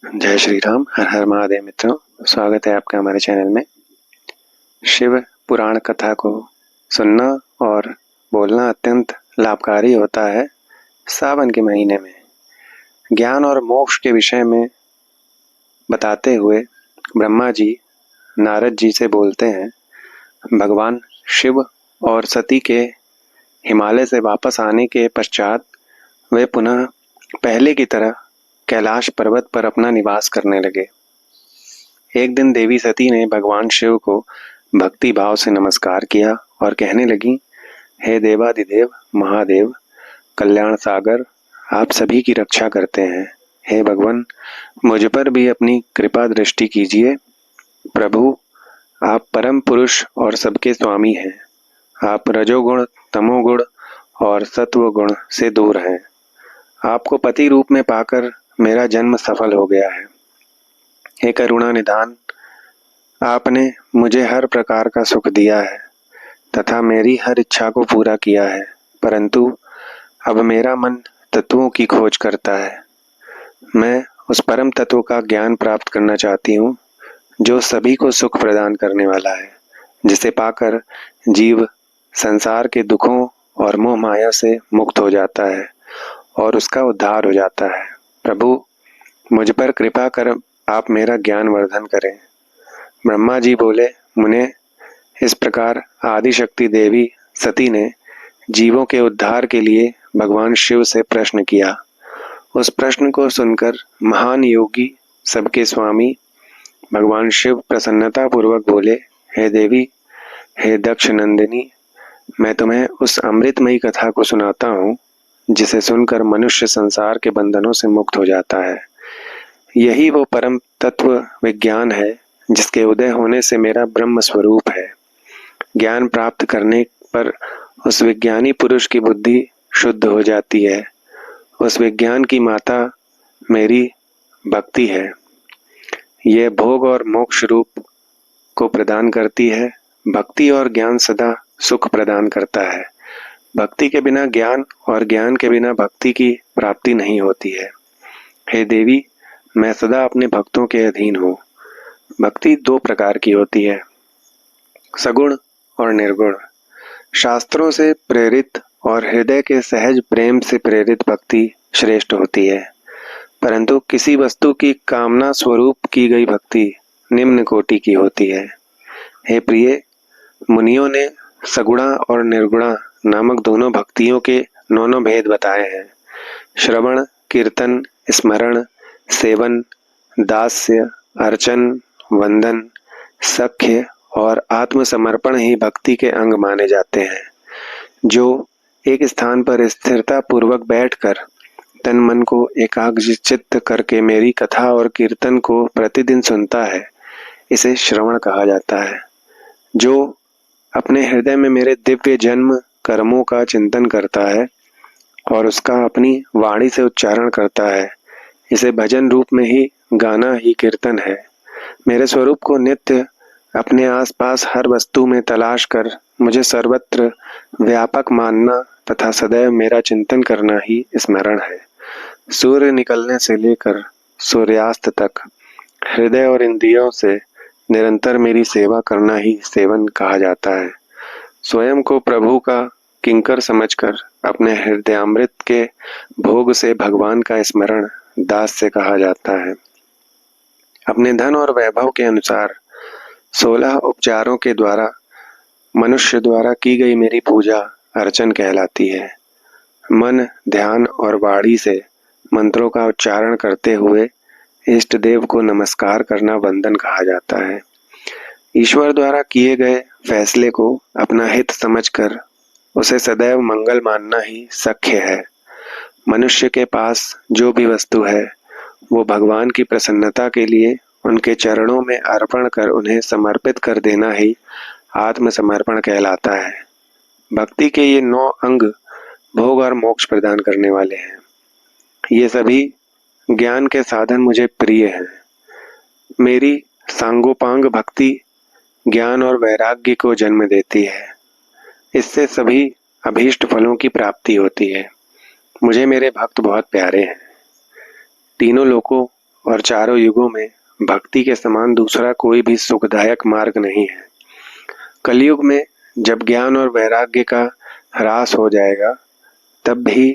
जय श्री राम। हर हर महादेव। मित्रों, स्वागत है आपका हमारे चैनल में। शिव पुराण कथा को सुनना और बोलना अत्यंत लाभकारी होता है। सावन के महीने में ज्ञान और मोक्ष के विषय में बताते हुए ब्रह्मा जी नारद जी से बोलते हैं, भगवान शिव और सती के हिमालय से वापस आने के पश्चात वे पुनः पहले की तरह कैलाश पर्वत पर अपना निवास करने लगे। एक दिन देवी सती ने भगवान शिव को भक्ति भाव से नमस्कार किया और कहने लगी, हे देवादिदेव महादेव कल्याण सागर, आप सभी की रक्षा करते हैं। हे भगवान, मुझ पर भी अपनी कृपा दृष्टि कीजिए। प्रभु, आप परम पुरुष और सबके स्वामी हैं। आप रजोगुण, तमोगुण और सत्वगुण से दूर हैं। आपको पति रूप में पाकर मेरा जन्म सफल हो गया है। हे करुणा निधान, आपने मुझे हर प्रकार का सुख दिया है तथा मेरी हर इच्छा को पूरा किया है, परंतु अब मेरा मन तत्वों की खोज करता है। मैं उस परम तत्व का ज्ञान प्राप्त करना चाहती हूँ जो सभी को सुख प्रदान करने वाला है, जिसे पाकर जीव संसार के दुखों और मोह माया से मुक्त हो जाता है और उसका उद्धार हो जाता है। प्रभु, मुझ पर कृपा कर आप मेरा ज्ञान वर्धन करें। ब्रह्मा जी बोले, मुने, इस प्रकार आदिशक्ति देवी सती ने जीवों के उद्धार के लिए भगवान शिव से प्रश्न किया। उस प्रश्न को सुनकर महान योगी, सबके स्वामी भगवान शिव प्रसन्नता पूर्वक बोले, हे देवी, हे दक्ष नंदिनी, मैं तुम्हें उस अमृतमयी कथा को सुनाता हूँ जिसे सुनकर मनुष्य संसार के बंधनों से मुक्त हो जाता है। यही वो परम तत्व विज्ञान है जिसके उदय होने से मेरा ब्रह्म स्वरूप है। ज्ञान प्राप्त करने पर उस विज्ञानी पुरुष की बुद्धि शुद्ध हो जाती है। उस विज्ञान की माता मेरी भक्ति है। यह भोग और मोक्ष रूप को प्रदान करती है। भक्ति और ज्ञान सदा सुख प्रदान करता है। भक्ति के बिना ज्ञान और ज्ञान के बिना भक्ति की प्राप्ति नहीं होती है। हे देवी, मैं सदा अपने भक्तों के अधीन हूँ। भक्ति दो प्रकार की होती है, सगुण और निर्गुण। शास्त्रों से प्रेरित और हृदय के सहज प्रेम से प्रेरित भक्ति श्रेष्ठ होती है, परंतु किसी वस्तु की कामना स्वरूप की गई भक्ति निम्न कोटि की होती है। हे प्रिय, मुनियों ने सगुणा और निर्गुणा नामक दोनों भक्तियों के नौनों भेद बताए हैं। श्रवण, कीर्तन, स्मरण, सेवन, दास्य, अर्चन, वंदन, सख्य और आत्मसमर्पण ही भक्ति के अंग माने जाते हैं। जो एक स्थान पर स्थिरता पूर्वक बैठकर तन मन को एकाग्रचित्त करके मेरी कथा और कीर्तन को प्रतिदिन सुनता है, इसे श्रवण कहा जाता है। जो अपने हृदय में मेरे दिव्य जन्म कर्मों का चिंतन करता है और उसका अपनी वाणी से उच्चारण करता है, इसे भजन रूप में ही गाना ही कीर्तन है। मेरे स्वरूप को नित्य अपने आसपास हर वस्तु में तलाश कर मुझे सर्वत्र व्यापक मानना तथा सदैव मेरा चिंतन करना ही स्मरण है। सूर्य निकलने से लेकर सूर्यास्त तक हृदय और इंद्रियों से निरंतर मेरी सेवा करना ही सेवन कहा जाता है। स्वयं को प्रभु का किंकर समझकर अपने हृदयामृत के भोग से भगवान का स्मरण दास से कहा जाता है। अपने धन और वैभव के अनुसार 16 उपचारों के द्वारा मनुष्य द्वारा की गई मेरी पूजा अर्चन कहलाती है। मन, ध्यान और वाणी से मंत्रों का उच्चारण करते हुए इष्ट देव को नमस्कार करना वंदन कहा जाता है। ईश्वर द्वारा किए गए फैसले को अपना हित समझकर उसे सदैव मंगल मानना ही सख्य है। मनुष्य के पास जो भी वस्तु है वो भगवान की प्रसन्नता के लिए उनके चरणों में अर्पण कर उन्हें समर्पित कर देना ही आत्मसमर्पण कहलाता है। भक्ति के ये 9 अंग भोग और मोक्ष प्रदान करने वाले हैं। ये सभी ज्ञान के साधन मुझे प्रिय हैं। मेरी सांगोपांग भक्ति ज्ञान और वैराग्य को जन्म देती है। इससे सभी अभीष्ट फलों की प्राप्ति होती है। मुझे मेरे भक्त बहुत प्यारे हैं। तीनों लोकों और चारों युगों में भक्ति के समान दूसरा कोई भी सुखदायक मार्ग नहीं है। कलयुग में जब ज्ञान और वैराग्य का ह्रास हो जाएगा, तब भी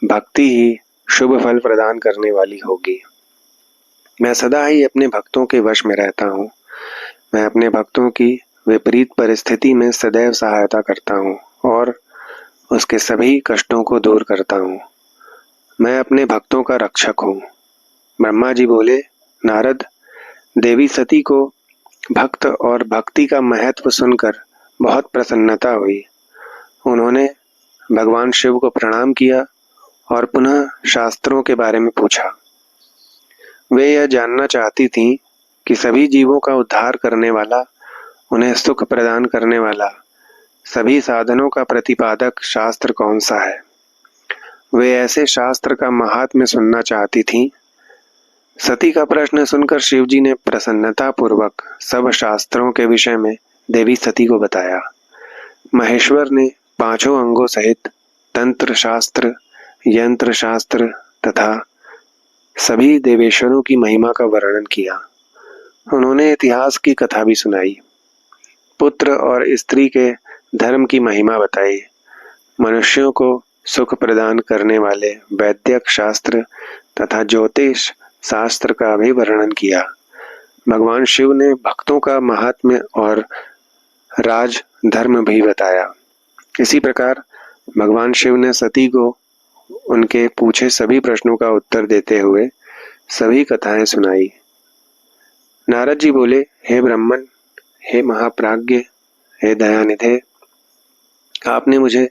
भक्ति ही शुभ फल प्रदान करने वाली होगी। मैं सदा ही अपने भक्तों के वश में रहता हूँ। मैं अपने भक्तों की विपरीत परिस्थिति में सदैव सहायता करता हूँ और उसके सभी कष्टों को दूर करता हूँ। मैं अपने भक्तों का रक्षक हूँ। ब्रह्मा जी बोले, नारद, देवी सती को भक्त और भक्ति का महत्व सुनकर बहुत प्रसन्नता हुई। उन्होंने भगवान शिव को प्रणाम किया और पुनः शास्त्रों के बारे में पूछा। वे यह जानना चाहती थीं कि सभी जीवों का उद्धार करने वाला, उन्हें सुख प्रदान करने वाला, सभी साधनों का प्रतिपादक शास्त्र कौन सा है। वे ऐसे शास्त्र का महात्म्य सुनना चाहती थीं। सती का प्रश्न सुनकर शिवजी ने प्रसन्नता पूर्वक सब शास्त्रों के विषय में देवी सती को बताया। महेश्वर ने 5 अंगों सहित तंत्र शास्त्र, यंत्र शास्त्र तथा सभी देवेश्वरों की महिमा का वर्णन किया। उन्होंने इतिहास की कथा भी सुनाई, पुत्र और स्त्री के धर्म की महिमा बताई, मनुष्यों को सुख प्रदान करने वाले वैद्यक शास्त्र तथा ज्योतिष शास्त्र का भी वर्णन किया। भगवान शिव ने भक्तों का महात्म्य और राज धर्म भी बताया। इसी प्रकार भगवान शिव ने सती को उनके पूछे सभी प्रश्नों का उत्तर देते हुए सभी कथाएं सुनाई। नारद जी बोले, हे ब्राह्मण, हे महाप्राज्ञ, हे दयानिधे, आपने मुझे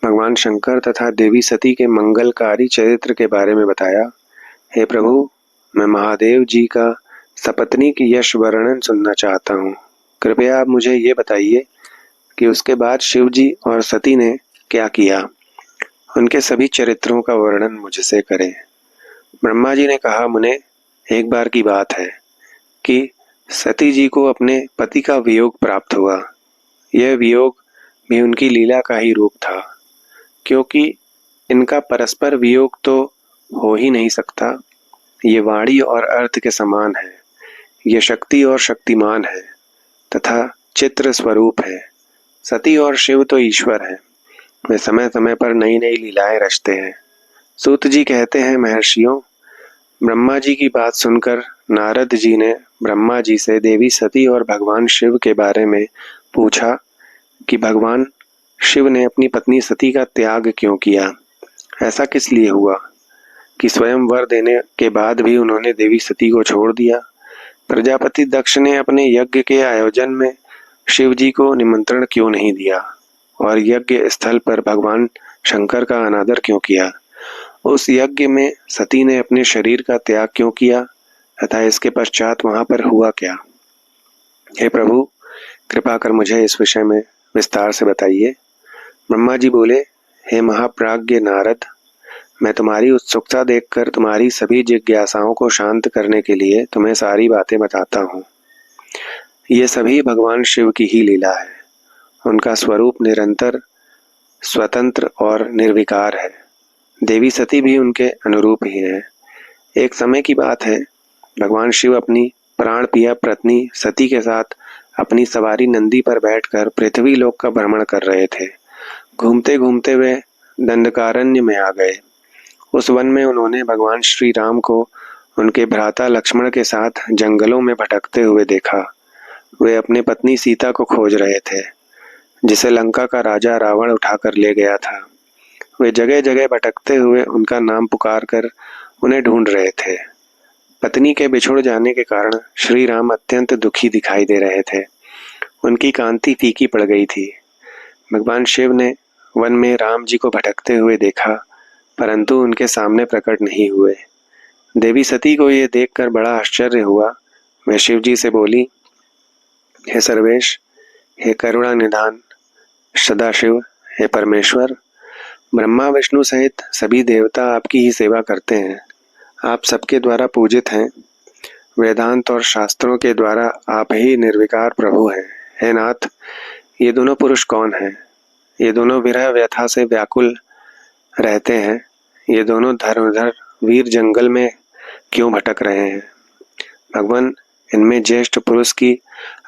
भगवान शंकर तथा देवी सती के मंगलकारी चरित्र के बारे में बताया। हे प्रभु, मैं महादेव जी का सपत्नीक यश वर्णन सुनना चाहता हूँ। कृपया आप मुझे ये बताइए कि उसके बाद शिव जी और सती ने क्या किया। उनके सभी चरित्रों का वर्णन मुझसे करें। ब्रह्मा जी ने कहा, मुने, एक बार की बात है कि सती जी को अपने पति का वियोग प्राप्त हुआ। यह वियोग भी उनकी लीला का ही रूप था, क्योंकि इनका परस्पर वियोग तो हो ही नहीं सकता। ये वाणी और अर्थ के समान है। ये शक्ति और शक्तिमान है तथा चित्र स्वरूप है। सती और शिव तो ईश्वर है। वे समय समय पर नई नई लीलाएं रचते हैं। सूत जी कहते हैं, महर्षियों, ब्रह्मा जी की बात सुनकर नारद जी ने ब्रह्मा जी से देवी सती और भगवान शिव के बारे में पूछा कि भगवान शिव ने अपनी पत्नी सती का त्याग क्यों किया। ऐसा किस लिए हुआ कि स्वयं वर देने के बाद भी उन्होंने देवी सती को छोड़ दिया। प्रजापति दक्ष ने अपने यज्ञ के आयोजन में शिव जी को निमंत्रण क्यों नहीं दिया और यज्ञ स्थल पर भगवान शंकर का अनादर क्यों किया। उस यज्ञ में सती ने अपने शरीर का त्याग क्यों किया तथा इसके पश्चात वहां पर हुआ क्या। हे प्रभु, कृपा कर मुझे इस विषय में विस्तार से बताइए। ब्रह्मा जी बोले, हे महाप्राज्ञ नारद, मैं तुम्हारी उत्सुकता देखकर तुम्हारी सभी जिज्ञासाओं को शांत करने के लिए तुम्हें सारी बातें बताता हूँ। ये सभी भगवान शिव की ही लीला है। उनका स्वरूप निरंतर, स्वतंत्र और निर्विकार है। देवी सती भी उनके अनुरूप ही है। एक समय की बात है, भगवान शिव अपनी प्राण प्रिया पत्नी सती के साथ अपनी सवारी नंदी पर बैठकर पृथ्वी लोक का भ्रमण कर रहे थे। घूमते घूमते वे दंडकारण्य में आ गए। उस वन में उन्होंने भगवान श्री राम को उनके भ्राता लक्ष्मण के साथ जंगलों में भटकते हुए देखा। वे अपनी पत्नी सीता को खोज रहे थे, जिसे लंका का राजा रावण उठाकर ले गया था। वे जगह जगह भटकते हुए उनका नाम पुकार कर उन्हें ढूंढ रहे थे। पत्नी के बिछुड़ जाने के कारण श्री राम अत्यंत दुखी दिखाई दे रहे थे। उनकी कांति फीकी पड़ गई थी। भगवान शिव ने वन में राम जी को भटकते हुए देखा, परंतु उनके सामने प्रकट नहीं हुए। देवी सती को ये देखकर बड़ा आश्चर्य हुआ। वे शिव जी से बोली, हे सर्वेश, हे करुणा निधान, सदाशिव, हे परमेश्वर, ब्रह्मा विष्णु सहित सभी देवता आपकी ही सेवा करते हैं। आप सबके द्वारा पूजित हैं। वेदांत और शास्त्रों के द्वारा आप ही निर्विकार प्रभु हैं। हे नाथ, ये दोनों पुरुष कौन हैं? ये दोनों विरह व्यथा से व्याकुल रहते हैं। ये दोनों धर्मधर वीर जंगल में क्यों भटक रहे हैं? भगवान, इनमें ज्येष्ठ पुरुष की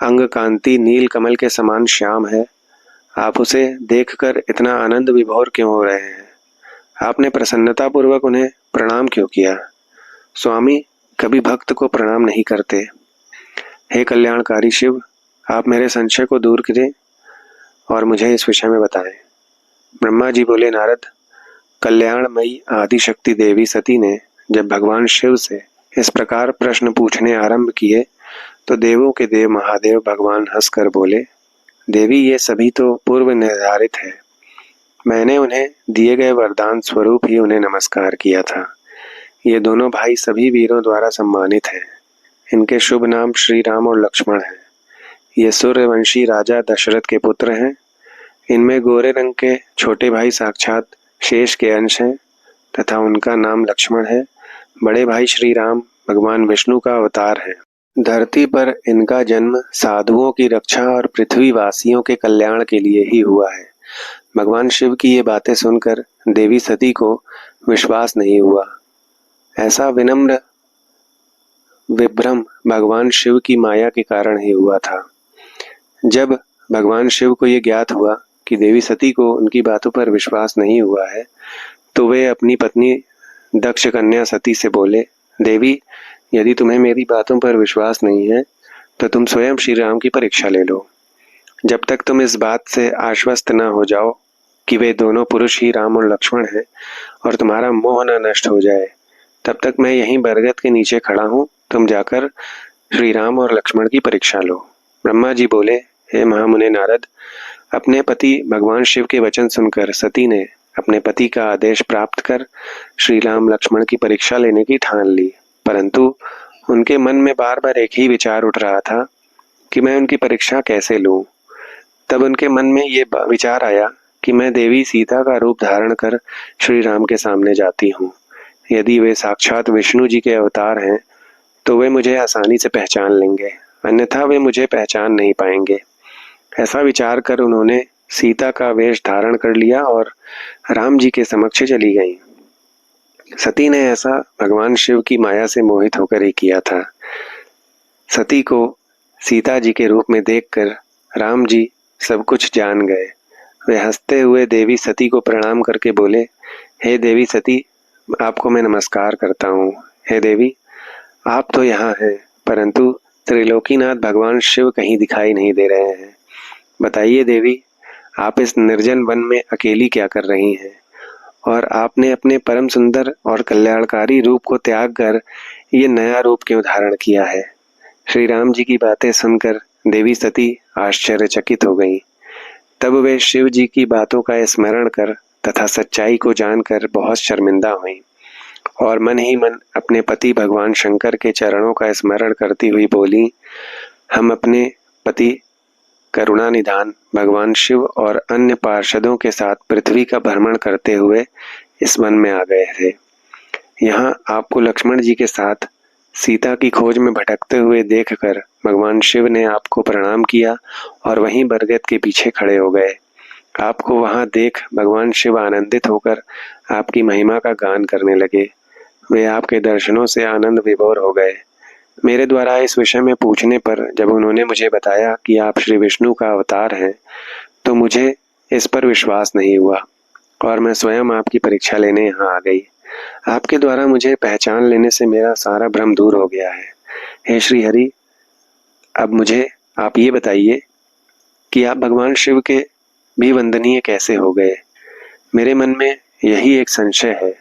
अंग कांति नील कमल के समान श्याम है। आप उसे देखकर इतना आनंद विभोर क्यों हो रहे हैं? आपने प्रसन्नता पूर्वक उन्हें प्रणाम क्यों किया? स्वामी कभी भक्त को प्रणाम नहीं करते। हे कल्याणकारी शिव, आप मेरे संशय को दूर करें और मुझे इस विषय में बताएं। ब्रह्मा जी बोले, नारद, कल्याणमयी आदिशक्ति देवी सती ने जब भगवान शिव से इस प्रकार प्रश्न पूछने आरंभ किए तो देवों के देव महादेव भगवान हंसकर बोले, देवी ये सभी तो पूर्व निर्धारित है। मैंने उन्हें दिए गए वरदान स्वरूप ही उन्हें नमस्कार किया था। ये दोनों भाई सभी वीरों द्वारा सम्मानित हैं। इनके शुभ नाम श्री राम और लक्ष्मण हैं। ये सूर्यवंशी राजा दशरथ के पुत्र हैं। इनमें गोरे रंग के छोटे भाई साक्षात शेष के अंश हैं तथा उनका नाम लक्ष्मण है। बड़े भाई श्री राम भगवान विष्णु का अवतार है। धरती पर इनका जन्म साधुओं की रक्षा और पृथ्वी वासियों के कल्याण के लिए ही हुआ है। भगवान शिव की ये बातें सुनकर देवी सती को विश्वास नहीं हुआ। ऐसा विनम्र विभ्रम भगवान शिव की माया के कारण ही हुआ था। जब भगवान शिव को ये ज्ञात हुआ कि देवी सती को उनकी बातों पर विश्वास नहीं हुआ है तो वे अपनी पत्नी दक्ष कन्या सती से बोले, देवी, यदि तुम्हें मेरी बातों पर विश्वास नहीं है तो तुम स्वयं श्री राम की परीक्षा ले लो। जब तक तुम इस बात से आश्वस्त न हो जाओ कि वे दोनों पुरुष ही राम और लक्ष्मण हैं और तुम्हारा मोह न नष्ट हो जाए, तब तक मैं यहीं बरगद के नीचे खड़ा हूँ। तुम जाकर श्री राम और लक्ष्मण की परीक्षा लो। ब्रह्मा जी बोले, हे महामुने नारद, अपने पति भगवान शिव के वचन सुनकर सती ने अपने पति का आदेश प्राप्त कर श्री राम लक्ष्मण की परीक्षा लेने की ठान ली। परंतु उनके मन में बार बार एक ही विचार उठ रहा था कि मैं उनकी परीक्षा कैसे लूं। तब उनके मन में ये विचार आया कि मैं देवी सीता का रूप धारण कर श्री राम के सामने जाती हूँ। यदि वे साक्षात विष्णु जी के अवतार हैं तो वे मुझे आसानी से पहचान लेंगे, अन्यथा वे मुझे पहचान नहीं पाएंगे। ऐसा विचार कर उन्होंने सीता का वेश धारण कर लिया और राम जी के समक्ष चली गईं। सती ने ऐसा भगवान शिव की माया से मोहित होकर ही किया था। सती को सीता जी के रूप में देखकर राम जी सब कुछ जान गए। वे हंसते हुए देवी सती को प्रणाम करके बोले, हे देवी सती, आपको मैं नमस्कार करता हूँ। हे देवी, आप तो यहाँ हैं, परंतु त्रिलोकीनाथ भगवान शिव कहीं दिखाई नहीं दे रहे हैं। बताइए देवी, आप इस निर्जन वन में अकेली क्या कर रही हैं? और आपने अपने परम सुंदर और कल्याणकारी रूप को त्याग कर ये नया रूप क्यों धारण किया है? श्री राम जी की बातें सुनकर देवी सती आश्चर्यचकित हो गईं। तब वे शिव जी की बातों का स्मरण कर तथा सच्चाई को जानकर बहुत शर्मिंदा हुईं और मन ही मन अपने पति भगवान शंकर के चरणों का स्मरण करती हुई बोली, हम अपने पति करुणा निधान भगवान शिव और अन्य पार्षदों के साथ पृथ्वी का भ्रमण करते हुए इस वन में आ गए थे। यहाँ आपको लक्ष्मण जी के साथ सीता की खोज में भटकते हुए देखकर भगवान शिव ने आपको प्रणाम किया और वहीं बरगद के पीछे खड़े हो गए। आपको वहां देख भगवान शिव आनंदित होकर आपकी महिमा का गान करने लगे। वे आपके दर्शनों से आनंद विभोर हो गए। मेरे द्वारा इस विषय में पूछने पर जब उन्होंने मुझे बताया कि आप श्री विष्णु का अवतार हैं तो मुझे इस पर विश्वास नहीं हुआ और मैं स्वयं आपकी परीक्षा लेने यहाँ आ गई। आपके द्वारा मुझे पहचान लेने से मेरा सारा भ्रम दूर हो गया है। हे श्री हरि, अब मुझे आप ये बताइए कि आप भगवान शिव के भी वंदनीय कैसे हो गए? मेरे मन में यही एक संशय है।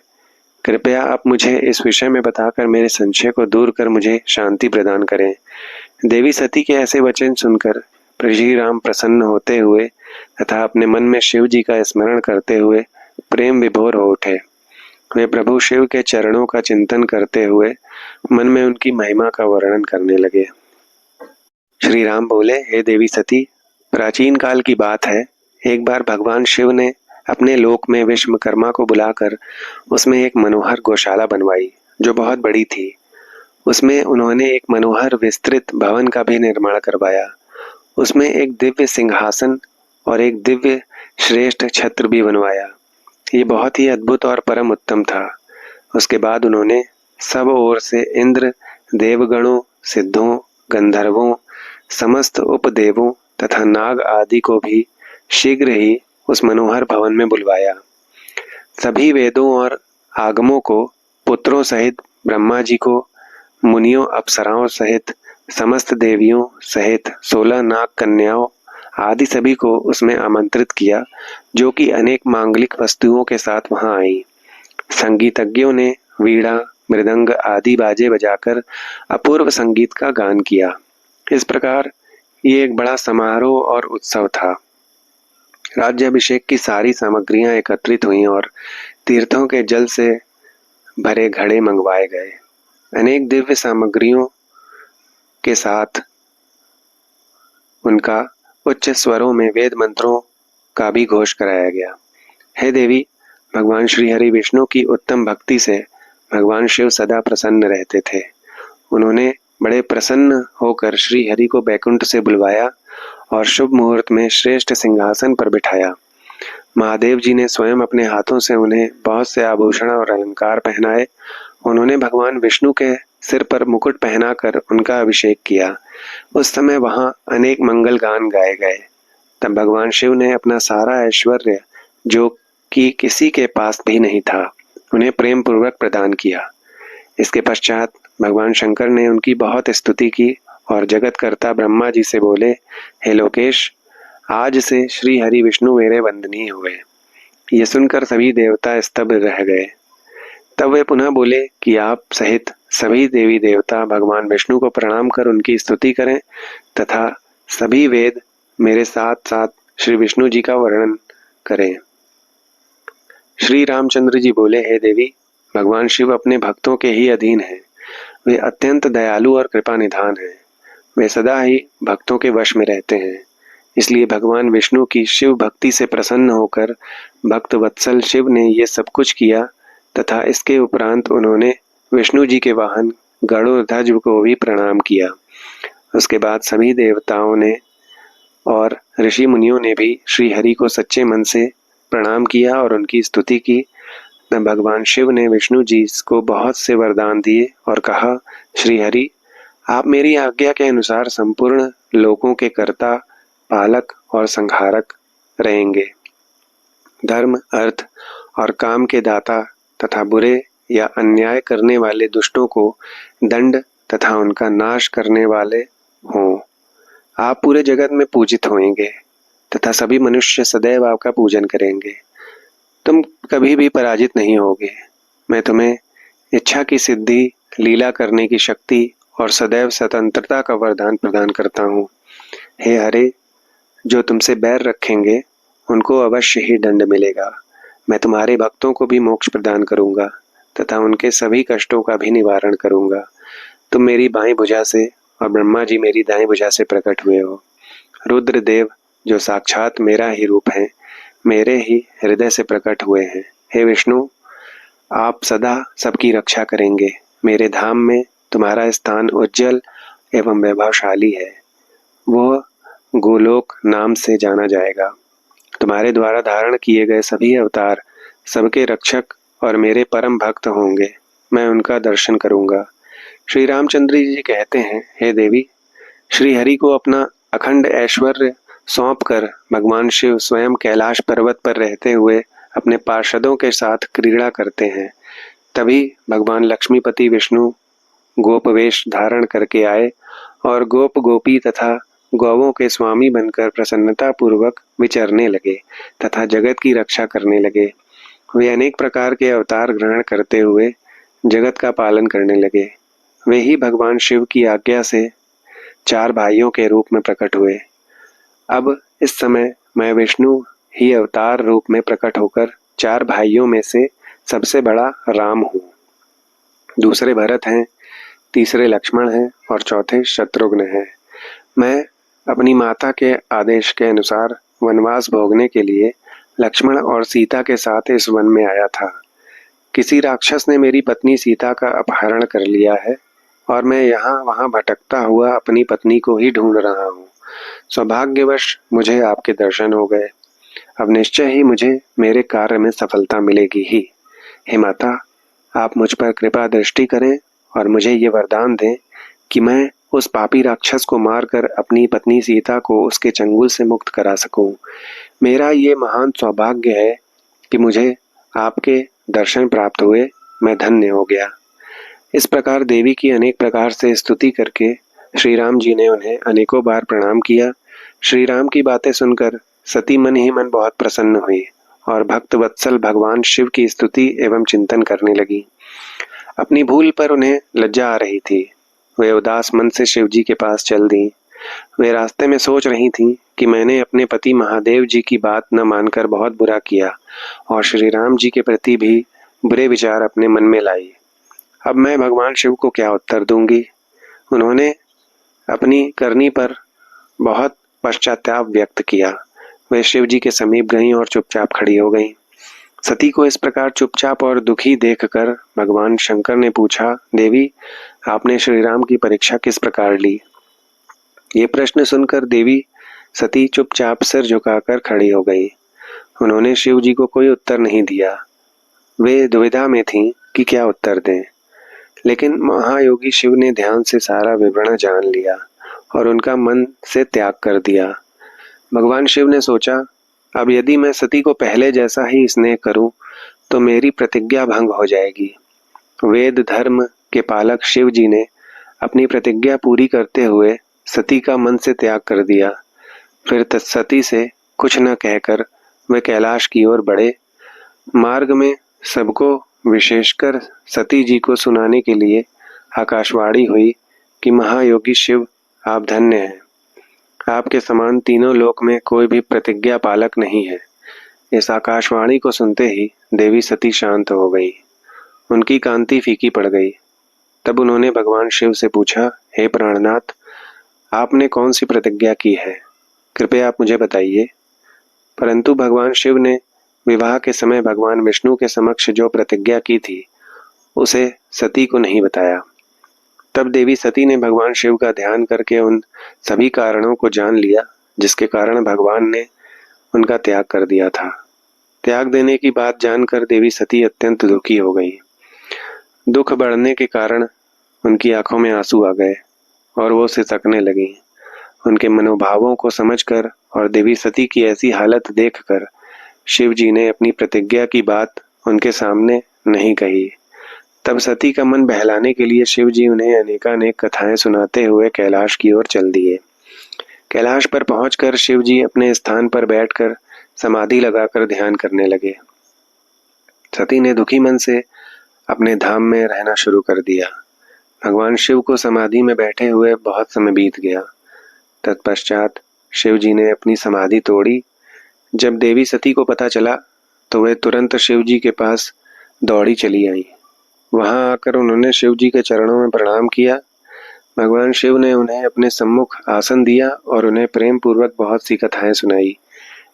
कृपया आप मुझे इस विषय में बताकर मेरे संशय को दूर कर मुझे शांति प्रदान करें। देवी सती के ऐसे वचन सुनकर श्री राम प्रसन्न होते हुए तथा अपने मन में शिव जी का स्मरण करते हुए प्रेम विभोर हो उठे। वे प्रभु शिव के चरणों का चिंतन करते हुए मन में उनकी महिमा का वर्णन करने लगे। श्री राम बोले, हे देवी सती, प्राचीन काल की बात है। एक बार भगवान शिव ने अपने लोक में विश्वकर्मा को बुलाकर उसमें एक मनोहर गौशाला बनवाई जो बहुत बड़ी थी। उसमें उन्होंने एक मनोहर विस्तृत भवन का भी निर्माण करवाया। उसमें एक दिव्य सिंहासन और एक दिव्य श्रेष्ठ छत्र भी बनवाया। ये बहुत ही अद्भुत और परम उत्तम था। उसके बाद उन्होंने सब ओर से इंद्र, देवगणों, सिद्धों, गंधर्वों, समस्त उपदेवों तथा नाग आदि को भी शीघ्र ही उस मनोहर भवन में बुलवाया। सभी वेदों और आगमों को, पुत्रों सहित ब्रह्मा जी को, मुनियों अप्सराओं सहित, समस्त देवियों सहित 16 नाग कन्याओं आदि सभी को उसमें आमंत्रित किया, जो कि अनेक मांगलिक वस्तुओं के साथ वहां आई। संगीतज्ञों ने वीणा, मृदंग आदि बाजे बजाकर अपूर्व संगीत का गान किया। इस प्रकार ये एक बड़ा समारोह और उत्सव था। राज्याभिषेक की सारी सामग्रियां एकत्रित हुई और तीर्थों के जल से भरे घड़े मंगवाए गए। अनेक दिव्य सामग्रियों के साथ उनका उच्च स्वरों में वेद मंत्रों का भी घोष कराया गया। हे देवी, भगवान श्री हरि विष्णु की उत्तम भक्ति से भगवान शिव सदा प्रसन्न रहते थे। उन्होंने बड़े प्रसन्न होकर श्री हरि को बैकुंठ से बुलवाया और शुभ मुहूर्त में श्रेष्ठ सिंहासन पर बिठाया। महादेव जी ने स्वयं अपने हाथों से उन्हें बहुत से आभूषण और अलंकार पहनाए। उन्होंने भगवान विष्णु के सिर पर मुकुट पहनाकर उनका अभिषेक किया। उस समय वहां अनेक मंगल गान गाए गए। तब भगवान शिव ने अपना सारा ऐश्वर्य, जो कि किसी के पास भी नहीं था, उन्हें प्रेम पूर्वक प्रदान किया। इसके पश्चात भगवान शंकर ने उनकी बहुत स्तुति की और जगतकर्ता ब्रह्मा जी से बोले, हे लोकेश, आज से श्री हरि विष्णु मेरे वंदनीय हुए। ये सुनकर सभी देवता स्तब्ध रह गए। तब वे पुनः बोले कि आप सहित सभी देवी देवता भगवान विष्णु को प्रणाम कर उनकी स्तुति करें तथा सभी वेद मेरे साथ साथ श्री विष्णु जी का वर्णन करें। श्री रामचंद्र जी बोले, हे देवी, भगवान शिव अपने भक्तों के ही अधीन हैं। वे अत्यंत दयालु और कृपा निधान हैं। वे सदा ही भक्तों के वश में रहते हैं। इसलिए भगवान विष्णु की शिव भक्ति से प्रसन्न होकर भक्त वत्सल शिव ने ये सब कुछ किया तथा इसके उपरांत उन्होंने विष्णु जी के वाहन गरुड़ध्वज को भी प्रणाम किया। उसके बाद सभी देवताओं ने और ऋषि मुनियों ने भी श्री हरि को सच्चे मन से प्रणाम किया और उनकी स्तुति की। तब भगवान शिव ने विष्णु जी को बहुत से वरदान दिए और कहा, श्री हरि, आप मेरी आज्ञा के अनुसार संपूर्ण लोकों के कर्ता, पालक और संहारक रहेंगे। धर्म, अर्थ और काम के दाता तथा बुरे या अन्याय करने वाले दुष्टों को दंड तथा उनका नाश करने वाले हों। आप पूरे जगत में पूजित होंगे तथा सभी मनुष्य सदैव आपका पूजन करेंगे। तुम कभी भी पराजित नहीं होगे। मैं तुम्हें इच्छा की सिद्धि, लीला करने की शक्ति और सदैव स्वतंत्रता का वरदान प्रदान करता हूँ। हे हरे, जो तुमसे बैर रखेंगे उनको अवश्य ही दंड मिलेगा। मैं तुम्हारे भक्तों को भी मोक्ष प्रदान करूंगा तथा उनके सभी कष्टों का भी निवारण करूंगा। तुम मेरी बाईं भुजा से और ब्रह्मा जी मेरी दाईं भुजा से प्रकट हुए हो। रुद्रदेव, जो साक्षात मेरा ही रूप है, मेरे ही हृदय से प्रकट हुए हैं। हे विष्णु, आप सदा सबकी रक्षा करेंगे। मेरे धाम में तुम्हारा स्थान उज्जवल एवं वैभवशाली है। वह गोलोक नाम से जाना जाएगा। तुम्हारे द्वारा धारण किए गए सभी अवतार सबके रक्षक और मेरे परम भक्त होंगे। मैं उनका दर्शन करूंगा। श्री रामचंद्र जी कहते हैं, हे देवी, श्री हरि को अपना अखंड ऐश्वर्य सौंप कर भगवान शिव स्वयं कैलाश पर्वत पर रहते हुए अपने पार्षदों के साथ क्रीड़ा करते हैं। तभी भगवान लक्ष्मीपति विष्णु गोपवेश धारण करके आए और गोप गोपी तथा गौवों के स्वामी बनकर प्रसन्नता पूर्वक विचरने लगे तथा जगत की रक्षा करने लगे। वे अनेक प्रकार के अवतार ग्रहण करते हुए जगत का पालन करने लगे। वे ही भगवान शिव की आज्ञा से 4 भाइयों के रूप में प्रकट हुए। अब इस समय मैं विष्णु ही अवतार रूप में प्रकट होकर 4 भाइयों में से सबसे बड़ा राम हूँ। दूसरे भरत हैं, तीसरे लक्ष्मण हैं और चौथे शत्रुघ्न हैं। मैं अपनी माता के आदेश के अनुसार वनवास भोगने के लिए लक्ष्मण और सीता के साथ इस वन में आया था। किसी राक्षस ने मेरी पत्नी सीता का अपहरण कर लिया है और मैं यहाँ वहाँ भटकता हुआ अपनी पत्नी को ही ढूंढ रहा हूँ। सौभाग्यवश मुझे आपके दर्शन हो गए। अब निश्चय ही मुझे मेरे कार्य में सफलता मिलेगी ही। हे माता, आप मुझ पर कृपा दृष्टि करें और मुझे ये वरदान दें कि मैं उस पापी राक्षस को मारकर अपनी पत्नी सीता को उसके चंगुल से मुक्त करा सकूं। मेरा ये महान सौभाग्य है कि मुझे आपके दर्शन प्राप्त हुए, मैं धन्य हो गया। इस प्रकार देवी की अनेक प्रकार से स्तुति करके श्री राम जी ने उन्हें अनेकों बार प्रणाम किया। श्री राम की बातें सुनकर सती मन ही मन बहुत प्रसन्न हुई और भक्त वत्सल भगवान शिव की स्तुति एवं चिंतन करने लगी। अपनी भूल पर उन्हें लज्जा आ रही थी। वे उदास मन से शिव जी के पास चल दी। वे रास्ते में सोच रही थीं कि मैंने अपने पति महादेव जी की बात न मानकर बहुत बुरा किया और श्री राम जी के प्रति भी बुरे विचार अपने मन में लाई। अब मैं भगवान शिव को क्या उत्तर दूंगी। उन्होंने अपनी करनी पर बहुत पश्चाताप व्यक्त किया। वे शिव जी के समीप गईं और चुपचाप खड़ी हो गईं। सती को इस प्रकार चुपचाप और दुखी देखकर भगवान शंकर ने पूछा, देवी, आपने श्री राम की परीक्षा किस प्रकार ली? ये प्रश्न सुनकर देवी सती चुपचाप सिर झुकाकर खड़ी हो गई। उन्होंने शिव जी को कोई उत्तर नहीं दिया। वे दुविधा में थीं कि क्या उत्तर दें, लेकिन महायोगी शिव ने ध्यान से सारा विवरण जान लिया और उनका मन से त्याग कर दिया। भगवान शिव ने सोचा, अब यदि मैं सती को पहले जैसा ही स्नेह करूं तो मेरी प्रतिज्ञा भंग हो जाएगी। वेद धर्म के पालक शिव जी ने अपनी प्रतिज्ञा पूरी करते हुए सती का मन से त्याग कर दिया। फिर सती से कुछ न कहकर वे कैलाश की ओर बढ़े। मार्ग में सबको, विशेषकर सती जी को सुनाने के लिए आकाशवाणी हुई कि महायोगी शिव, आप धन्य हैं। आपके समान तीनों लोक में कोई भी प्रतिज्ञा पालक नहीं है। इस आकाशवाणी को सुनते ही देवी सती शांत हो गई। उनकी कांति फीकी पड़ गई। तब उन्होंने भगवान शिव से पूछा, हे प्राणनाथ, आपने कौन सी प्रतिज्ञा की है? कृपया आप मुझे बताइए। परंतु भगवान शिव ने विवाह के समय भगवान विष्णु के समक्ष जो प्रतिज्ञा की थी उसे सती को नहीं बताया। तब देवी सती ने भगवान शिव का ध्यान करके उन सभी कारणों को जान लिया जिसके कारण भगवान ने उनका त्याग कर दिया था। त्याग देने की बात जानकर देवी सती अत्यंत दुखी हो गई। दुख बढ़ने के कारण उनकी आंखों में आंसू आ गए और वो सिसकने लगी। उनके मनोभावों को समझकर और देवी सती की ऐसी हालत देखकर शिव जी ने अपनी प्रतिज्ञा की बात उनके सामने नहीं कही। तब सती का मन बहलाने के लिए शिव जी उन्हें अनेकानेक कथाएं सुनाते हुए कैलाश की ओर चल दिए। कैलाश पर पहुंचकर शिव जी अपने स्थान पर बैठकर समाधि लगाकर ध्यान करने लगे। सती ने दुखी मन से अपने धाम में रहना शुरू कर दिया। भगवान शिव को समाधि में बैठे हुए बहुत समय बीत गया। तत्पश्चात शिव जी ने अपनी समाधि तोड़ी। जब देवी सती को पता चला तो वे तुरंत शिव जी के पास दौड़ी चली आई। वहां आकर उन्होंने शिव जी के चरणों में प्रणाम किया। भगवान शिव ने उन्हें अपने सम्मुख आसन दिया और उन्हें प्रेम पूर्वक बहुत सी कथाएं सुनाई।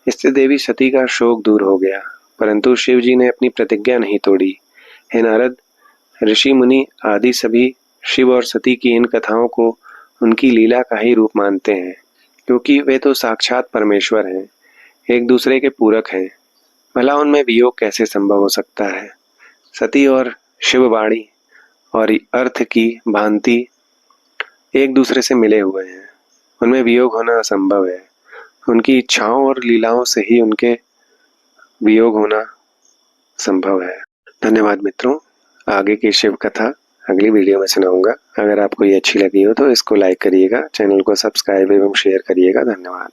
इससे देवी सती का शोक दूर हो गया, परंतु शिव जी ने अपनी प्रतिज्ञा नहीं तोड़ी। हे नारद, ऋषि मुनि आदि सभी शिव और सती की इन कथाओं को उनकी लीला का ही रूप मानते हैं, क्योंकि वे तो साक्षात परमेश्वर हैं, एक दूसरे के पूरक हैं। भला उनमें वियोग कैसे संभव हो सकता है? सती और शिववाणी और अर्थ की भांति एक दूसरे से मिले हुए हैं, उनमें वियोग होना असंभव है। उनकी इच्छाओं और लीलाओं से ही उनके वियोग होना संभव है। धन्यवाद मित्रों। आगे की शिव कथा अगली वीडियो में सुनाऊंगा। अगर आपको ये अच्छी लगी हो तो इसको लाइक करिएगा, चैनल को सब्सक्राइब एवं शेयर करिएगा। धन्यवाद।